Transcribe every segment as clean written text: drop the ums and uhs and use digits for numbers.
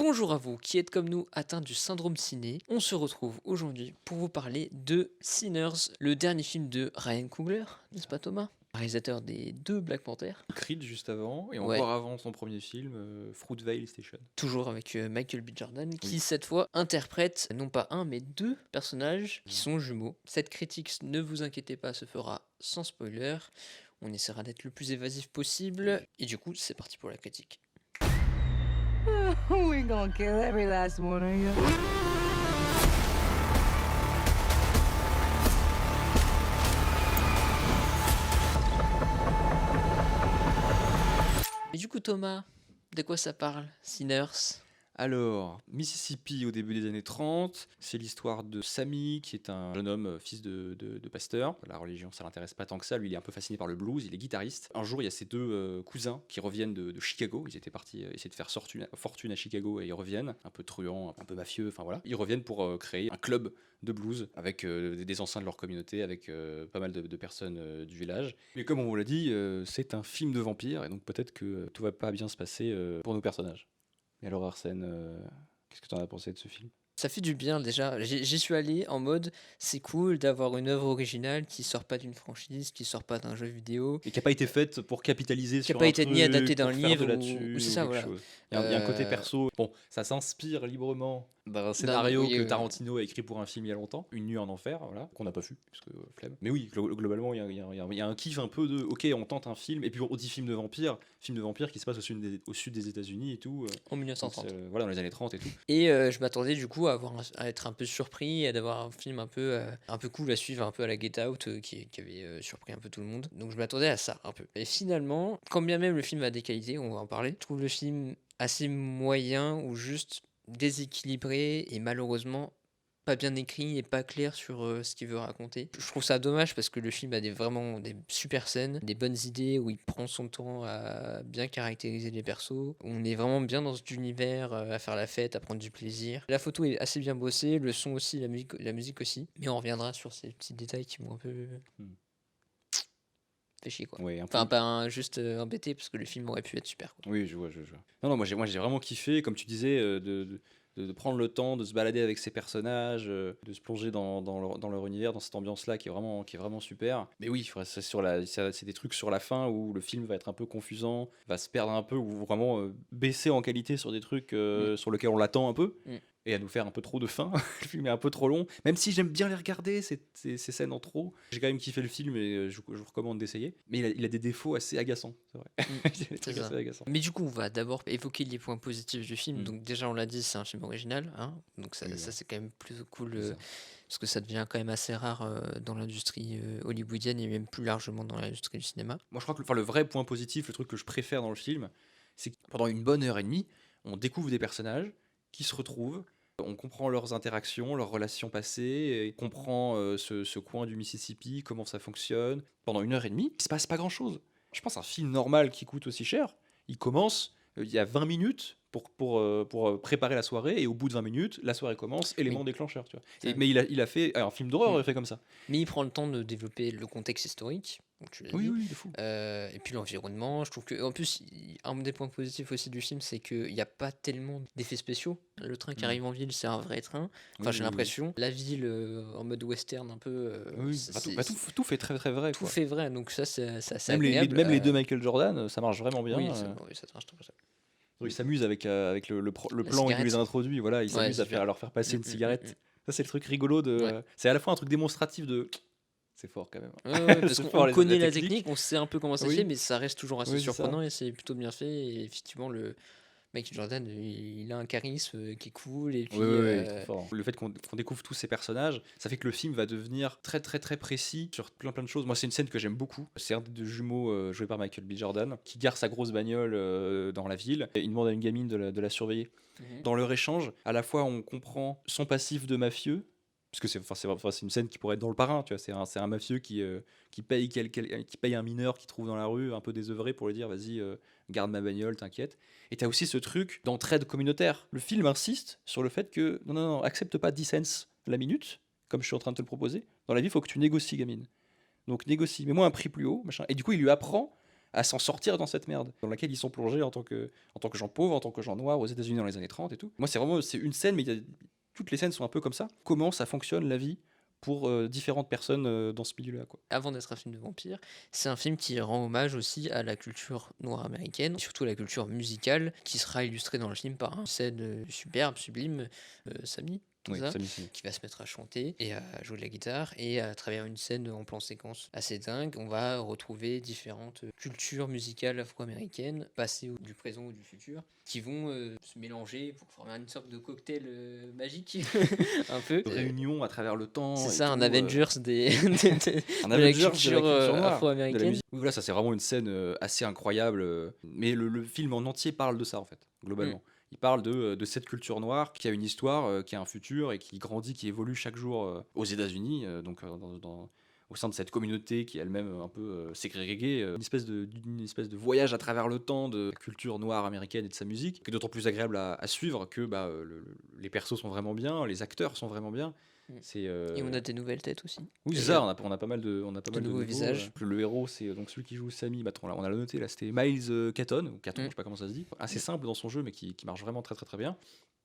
Bonjour à vous qui êtes comme nous atteints du syndrome ciné. On se retrouve aujourd'hui pour vous parler de Sinners, le dernier film de Ryan Coogler, n'est-ce pas Thomas? Réalisateur des deux Black Panther. Creed juste avant, et Ouais, encore avant son premier film, Fruitvale Station. toujours avec Michael B. Jordan, qui Oui. cette fois interprète non pas un mais deux personnages qui sont jumeaux. Cette critique, ne vous inquiétez pas, se fera sans spoiler. On essaiera d'être le plus évasif possible. Et du coup, c'est parti pour la critique. We gonna kill every last one of you. Et du coup Thomas, de quoi ça parle, Sinners? Alors, Mississippi au début des années 30, c'est l'histoire de Sammy, qui est un jeune homme, fils de pasteur. La religion, ça l'intéresse pas tant que ça. Lui, il est un peu fasciné par le blues, il est guitariste. Un jour, il y a ses deux cousins qui reviennent de Chicago. Ils étaient partis essayer de faire fortune à Chicago, et ils reviennent, un peu truands, un peu mafieux, enfin voilà. Ils reviennent pour créer un club de blues avec des anciens de leur communauté, avec pas mal de personnes du village. Mais comme on vous l'a dit, c'est un film de vampire, et donc peut-être que tout va pas bien se passer pour nos personnages. Et alors Arsène, qu'est-ce que tu en as pensé de ce film? Ça fait du bien déjà. J'y suis allé en mode c'est cool d'avoir une œuvre originale qui sort pas d'une franchise, qui sort pas d'un jeu vidéo, Et qui n'a pas été faite pour capitaliser qui a sur pas un été ni adapté truc, d'un pour faire de livre là-dessus ou c'est ou ça, quelque voilà. chose. Il y a un côté Euh, perso. Bon, ça s'inspire librement d'un d'un- scénario oui, que Tarantino a écrit pour un film il y a longtemps, Une nuit en enfer, voilà, qu'on n'a pas vu, parce que flemme. Mais oui, globalement, il y a un kiff un peu de, ok, on tente un film, et puis on dit film de vampire qui se passe au sud des États-Unis et tout. en Donc, 1930. voilà, dans les années 30 et tout. Et je m'attendais du coup à être un peu surpris et d'avoir un film un peu cool à suivre, un peu à la Get Out, qui avait surpris un peu tout le monde. Donc je m'attendais à ça un peu. Et finalement, quand bien même le film a des qualités, on va en parler, je trouve le film assez moyen ou juste déséquilibré et malheureusement pas bien écrit et pas clair sur ce qu'il veut raconter. Je trouve ça dommage parce que le film a vraiment des super scènes, des bonnes idées où il prend son temps à bien caractériser les persos. On est vraiment bien dans cet univers, à faire la fête, à prendre du plaisir. La photo est assez bien bossée, le son aussi, la musique aussi. Mais on reviendra sur ces petits détails qui m'ont un peu Hmm. fait chier quoi. Ouais, un peu. Enfin, pas juste embêté parce que le film aurait pu être super quoi. Oui, je vois. Non, moi j'ai vraiment kiffé, comme tu disais, de prendre le temps de se balader avec ces personnages, de se plonger dans leur univers, dans cette ambiance-là qui est vraiment super. Mais oui, c'est des trucs sur la fin où le film va être un peu confusant, va se perdre un peu, ou vraiment baisser en qualité sur des trucs sur lesquels on l'attend un peu. Mm. Et à nous faire un peu trop de fin. Le film est un peu trop long, même si j'aime bien les regarder, ces scènes en trop. J'ai quand même kiffé le film, et je vous recommande d'essayer. Mais il a des défauts assez agaçants, c'est vrai. Mm. Il y a des C'est trucs ça. assez agaçants. Mais du coup, on va d'abord évoquer les points positifs du film. Mm. Donc déjà, on l'a dit, c'est un film original, hein. Donc ça, Oui, ça ouais. c'est quand même plutôt cool, C'est ça. parce que ça devient quand même assez rare dans l'industrie hollywoodienne et même plus largement dans l'industrie du cinéma. Moi, je crois que le vrai point positif, le truc que je préfère dans le film, c'est que pendant une bonne heure et demie, on découvre des personnages qui se retrouvent, on comprend leurs interactions, leurs relations passées, et on comprend ce coin du Mississippi, comment ça fonctionne. Pendant une heure et demie, il se passe pas grand-chose. Je pense un film normal qui coûte aussi cher, il commence, il y a 20 minutes pour préparer la soirée, et au bout de 20 minutes, la soirée commence, élément Oui. déclencheur. Tu vois. Ça- Mais il a fait un film d'horreur, Mm. il a fait comme ça. Mais il prend le temps de développer le contexte historique, donc tu l'as Oui, dit. oui, de fou. Et puis l'environnement, je trouve que, en plus, un des points positifs aussi du film, c'est qu'il n'y a pas tellement d'effets spéciaux. Le train qui Mm. arrive en ville, c'est un vrai train. Enfin, Oui, j'ai oui, oui. l'impression. La ville en mode western, un peu. Oui, C'est- bah, tout, c'est- bah, tout, tout fait très très vrai, tout quoi. fait vrai, donc ça, c'est assez Même agréable. même les deux Michael Jordan, ça marche vraiment bien. Oui, oui, ça marche très bien. Ils s'amusent avec le La plan où il les cigarette. introduit, voilà, ils Ouais, s'amusent c'est super. à leur faire passer une Mm, mm, cigarette. Ça, c'est le truc rigolo de. Ouais. C'est à la fois un truc démonstratif de. C'est fort quand même. Ouais, ouais, parce C'est qu'on fort, on connaît la technique. technique, on sait un peu comment ça se Oui. fait, mais ça reste toujours assez Oui, c'est ça. surprenant et c'est plutôt bien fait. Et effectivement, le Michael Jordan, il a un charisme qui est cool. Et puis, Oui, oui, oui, trop fort. Le fait qu'on découvre tous ces personnages, ça fait que le film va devenir très très très précis sur plein de choses. Moi, c'est une scène que j'aime beaucoup. C'est un des deux jumeaux joué par Michael B. Jordan qui gare sa grosse bagnole dans la ville. Et il demande à une gamine de la surveiller. Dans leur échange, à la fois on comprend son passif de mafieux, parce que c'est une scène qui pourrait être dans Le Parrain, tu vois, c'est un mafieux qui paye un mineur qu'il trouve dans la rue, un peu désœuvré, pour lui dire vas-y, garde ma bagnole, t'inquiète. Et t'as aussi ce truc d'entraide communautaire. Le film insiste sur le fait que non, accepte pas 10 cents la minute, comme je suis en train de te le proposer. Dans la vie, il faut que tu négocies, gamine. Donc négocie, mets-moi un prix plus haut, machin. Et du coup, il lui apprend à s'en sortir dans cette merde dans laquelle ils sont plongés en tant que gens pauvres, en tant que gens noirs aux États-Unis dans les années 30 et tout. Moi, c'est une scène, mais toutes les scènes sont un peu comme ça. Comment ça fonctionne la vie pour différentes personnes dans ce milieu-là, quoi. Avant d'être un film de vampire, c'est un film qui rend hommage aussi à la culture noire américaine, surtout à la culture musicale, qui sera illustrée dans le film par une scène superbe, sublime, Sami, Oui, ça, Sami. qui va se mettre à chanter et à jouer de la guitare, et à travers une scène en plan séquence assez dingue, on va retrouver différentes cultures musicales afro-américaines, passées du présent ou du futur, qui vont se mélanger pour former une sorte de cocktail magique, un peu. Réunion à travers le temps. C'est et ça, un tout, Avengers un de la Avengers de la culture culture noire, de la afro-américaine. musique. Oui, voilà, ça c'est vraiment une scène assez incroyable. Mais le film en entier parle de ça, en fait, globalement. Il parle de cette culture noire qui a une histoire, qui a un futur et qui grandit, qui évolue chaque jour aux États-Unis, au sein de cette communauté qui est elle-même un peu ségrégée, une espèce de voyage à travers le temps de la culture noire américaine et de sa musique, qui est d'autant plus agréable à suivre que les persos sont vraiment bien, les acteurs sont vraiment bien. Et on a des nouvelles têtes aussi. Oui, c'est ça, on a pas mal de nouveaux visages. Le héros, c'est donc celui qui joue Sammy, on a le noté là, c'était Miles Caton, ou Caton, je sais pas comment ça se dit. Assez simple dans son jeu, mais qui marche vraiment très très très bien.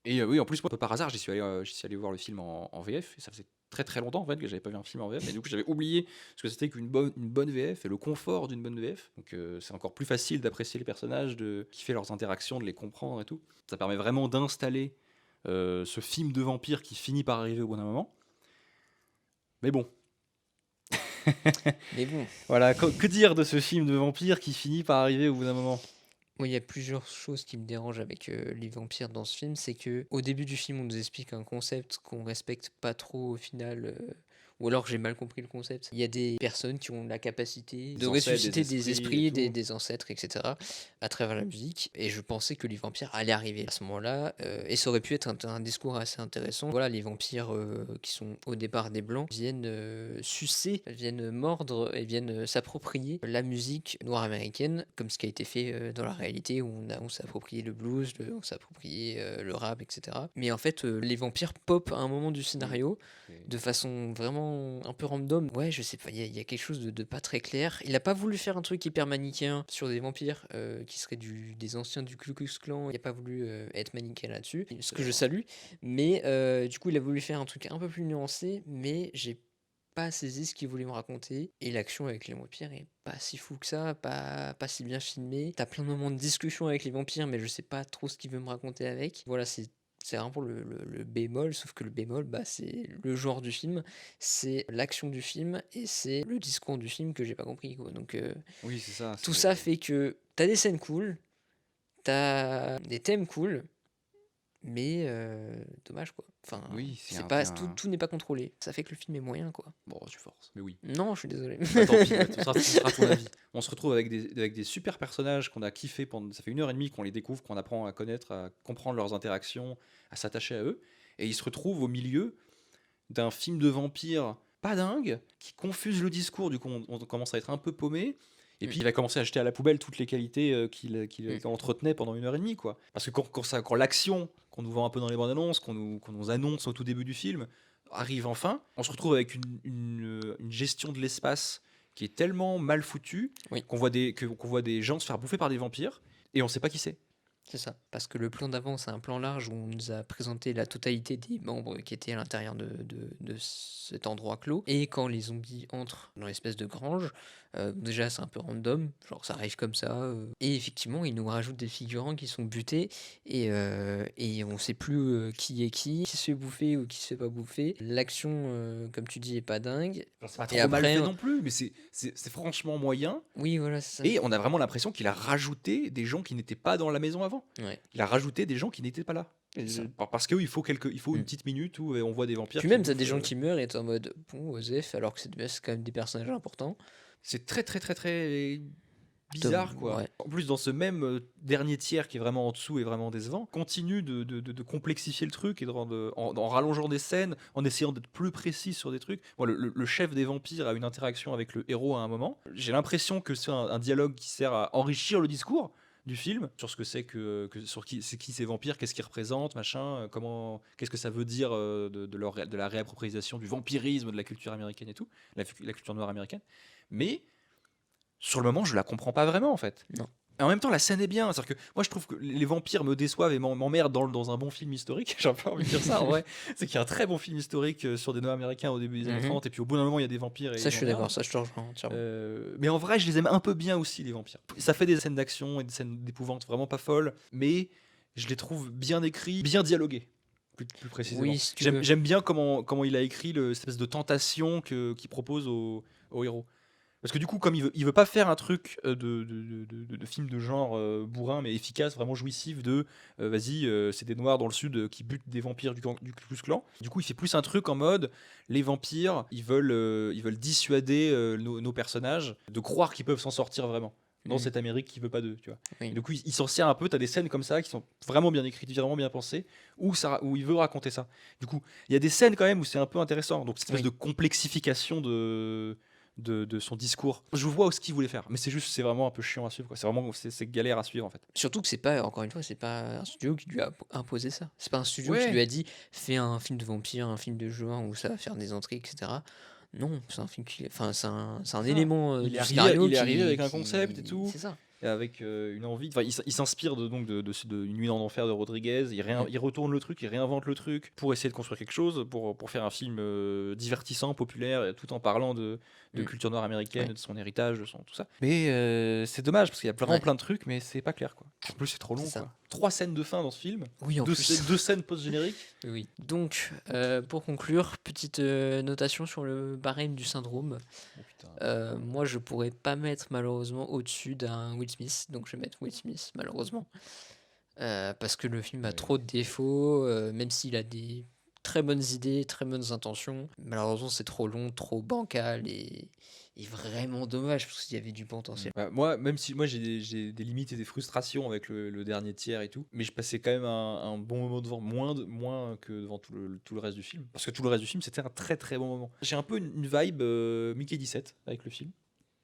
Et oui, en plus, moi, par hasard, j'y suis allé voir le film en VF, et ça faisait très très longtemps en fait que j'avais pas vu un film en VF, et du coup j'avais oublié ce que c'était qu'une bonne VF et le confort d'une bonne VF. Donc c'est encore plus facile d'apprécier les personnages, de kiffer leurs interactions, de les comprendre et tout. Ça permet vraiment d'installer ce film de vampire qui finit par arriver au bout d'un moment. Mais bon. Voilà, que dire de ce film de vampire qui finit par arriver au bout d'un moment? Moi, il y a plusieurs choses qui me dérangent avec les vampires dans ce film. C'est que au début du film, on nous explique un concept qu'on respecte pas trop au final. Ou alors j'ai mal compris le concept. Il y a des personnes qui ont la capacité de ressusciter des esprits, des ancêtres, etc. à travers la musique. Et je pensais que les vampires allaient arriver à ce moment-là. Et ça aurait pu être un discours assez intéressant. Voilà, les vampires qui sont au départ des blancs viennent sucer, viennent mordre et viennent s'approprier la musique noire américaine, comme ce qui a été fait dans la réalité où on s'est approprié le blues, on s'est approprié le rap, etc. Mais en fait, les vampires pop à un moment du scénario de façon vraiment un peu random. Ouais, je sais pas, il y a quelque chose de pas très clair. Il a pas voulu faire un truc hyper manichéen sur des vampires qui seraient des anciens du Ku Klux Klan. Il a pas voulu être manichéen là-dessus, ce que je salue. Mais du coup, il a voulu faire un truc un peu plus nuancé, mais j'ai pas saisi ce qu'il voulait me raconter. Et l'action avec les vampires est pas si fou que ça, pas si bien filmé. T'as plein de moments de discussion avec les vampires, mais je sais pas trop ce qu'il veut me raconter avec. Voilà, c'est vraiment le bémol, sauf que le bémol, c'est le genre du film, c'est l'action du film, et c'est le discours du film que j'ai pas compris, quoi. Donc oui, c'est ça. tout ça fait que t'as des scènes cool, t'as des thèmes cool, mais dommage, quoi. Enfin, oui, tout n'est pas contrôlé. Ça fait que le film est moyen, quoi. Bon, tu forces, mais oui. Non, je suis désolé. Bah, tant pis, ce sera ton avis. On se retrouve avec des super personnages qu'on a kiffé pendant. Ça fait 1h30 qu'on les découvre, qu'on apprend à connaître, à comprendre leurs interactions, à s'attacher à eux. Et ils se retrouvent au milieu d'un film de vampire pas dingue, qui confuse le discours. Du coup, on commence à être un peu paumé. Et puis il va commencer à jeter à la poubelle toutes les qualités qu'il entretenait pendant 1h30, quoi. Parce que quand l'action qu'on nous vend un peu dans les bandes annonces, qu'on nous annonce au tout début du film, arrive enfin, on se retrouve avec une gestion de l'espace qui est tellement mal foutue qu'on voit des gens se faire bouffer par des vampires et on sait pas qui c'est. C'est ça, parce que le plan d'avant, c'est un plan large où on nous a présenté la totalité des membres qui étaient à l'intérieur de cet endroit clos. Et quand les zombies entrent dans l'espèce de grange, déjà c'est un peu random, genre ça arrive comme ça. Et effectivement, ils nous rajoutent des figurants qui sont butés et on sait plus qui est qui se fait bouffer ou qui se fait pas bouffer. L'action, comme tu dis, est pas dingue. C'est pas trop mal fait non plus, mais c'est franchement moyen. Oui, voilà, c'est ça. Et on a vraiment l'impression qu'il a rajouté des gens qui n'étaient pas dans la maison avant. Ouais. Il a rajouté des gens qui n'étaient pas là. Parce qu'il faut une petite minute où on voit des vampires. Puis même, t'as des gens qui meurent et t'es en mode bon, Osef, alors que c'est quand même des personnages importants. C'est très très très très bizarre, quoi. Ouais. En plus, dans ce même dernier tiers qui est vraiment en dessous et vraiment décevant, continue de complexifier le truc et en rallongeant des scènes, en essayant d'être plus précis sur des trucs. Bon, le chef des vampires a une interaction avec le héros à un moment. J'ai l'impression que c'est un dialogue qui sert à enrichir le discours du film sur ce que c'est sur qui ces vampires, qu'est-ce qu'ils représentent, machin, qu'est-ce que ça veut dire de la réappropriation du vampirisme de la culture américaine et tout, la culture noire américaine. Mais sur le moment, je la comprends pas vraiment en fait. Non. Et en même temps, la scène est bien. C'est-à-dire que moi, je trouve que les vampires me déçoivent et m'emmerdent dans un bon film historique. J'ai un peu envie de dire ça en vrai. C'est qu'il y a un très bon film historique sur des Noirs américains au début des années 30, et puis au bout d'un moment, il y a des vampires. Et Ça, ils je suis m'emmerdent. d'accord, ça, je te rejoins entièrement. Mais en vrai, je les aime un peu bien aussi, les vampires. Ça fait des scènes d'action et des scènes d'épouvante vraiment pas folles, mais je les trouve bien écrits, bien dialogués. Plus précisément. Oui, si tu veux. J'aime bien comment il a écrit cette espèce de tentation qu'il propose au héros. Parce que du coup, comme il veut pas faire un truc de film de genre bourrin, mais efficace, vraiment jouissif, vas-y, c'est des noirs dans le sud qui butent des vampires du Ku Klux Klan. Du coup, il fait plus un truc en mode, les vampires, ils veulent dissuader nos personnages de croire qu'ils peuvent s'en sortir vraiment dans cette Amérique qui veut pas d'eux, tu vois. Oui. Et du coup, il s'en sert un peu. T'as des scènes comme ça qui sont vraiment bien écrites, vraiment bien pensées, où il veut raconter ça. Du coup, il y a des scènes quand même où c'est un peu intéressant. Donc cette espèce de complexification de son discours. Je vois ce qu'il voulait faire, mais c'est vraiment un peu chiant à suivre, quoi. C'est galère à suivre en fait. Surtout que c'est pas, encore une fois, c'est pas un studio qui lui a imposé ça. C'est pas un studio Ouais. qui lui a dit fais un film de vampire, un film de joueur où ça va faire des entrées, etc. Non, c'est un film qui. Enfin, c'est un élément Il du est scénario arrivé avec un qui- concept et tout. C'est ça. Et avec une envie. Enfin, il s'inspire de Une nuit en enfer de Rodriguez. Il retourne le truc, il réinvente le truc pour essayer de construire quelque chose, pour faire un film divertissant, populaire, tout en parlant de culture noire américaine, de son héritage, tout ça. Mais c'est dommage parce qu'il y a vraiment plein de trucs, mais c'est pas clair, quoi. En plus, c'est trop long, C'est ça. quoi. 3 scènes de fin dans ce film. Oui, en plus. 2 scènes post-génériques. Oui. Donc, pour conclure, petite notation sur le barème du syndrome. Oh, putain. Moi, je pourrais pas mettre malheureusement au-dessus d'un Will Smith, donc je vais mettre Will Smith malheureusement. Parce que le film a trop de défauts, même s'il a des très bonnes idées, très bonnes intentions. Malheureusement, c'est trop long, trop bancal et vraiment dommage parce qu'il y avait du potentiel. Bah, moi, même si moi j'ai des limites et des frustrations avec le dernier tiers et tout, mais je passais quand même un bon moment devant, moins que devant tout le reste du film. Parce que tout le reste du film, c'était un très très bon moment. J'ai un peu une vibe Mickey 17 avec le film.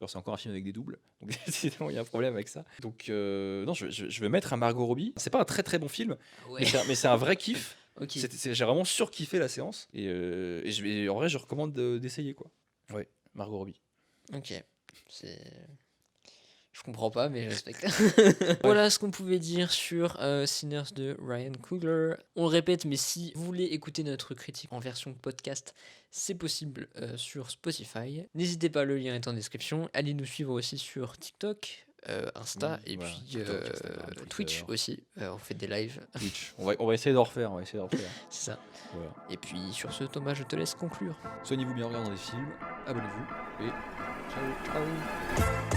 Alors, c'est encore un film avec des doubles, donc décidément il y a un problème avec ça. Donc non, je vais mettre un Margot Robbie. C'est pas un très très bon film, Ouais. mais c'est un vrai kiff. Ok. J'ai vraiment surkiffé la séance et en vrai je recommande d'essayer, quoi. Ouais, Margot Robbie. Ok. Je comprends pas, mais je respecte. Voilà ce qu'on pouvait dire sur Sinners de Ryan Coogler. On le répète, mais si vous voulez écouter notre critique en version podcast, c'est possible sur Spotify. N'hésitez pas, le lien est en description. Allez nous suivre aussi sur TikTok, Insta et voilà, puis TikTok, Instagram, Twitch Twitter. aussi. On fait des lives, Twitch. On va essayer d'en refaire. c'est ça. Voilà. Et puis sur ce, Thomas, je te laisse conclure. Soignez-vous bien en regardant des films, abonnez-vous et ciao. Ciao.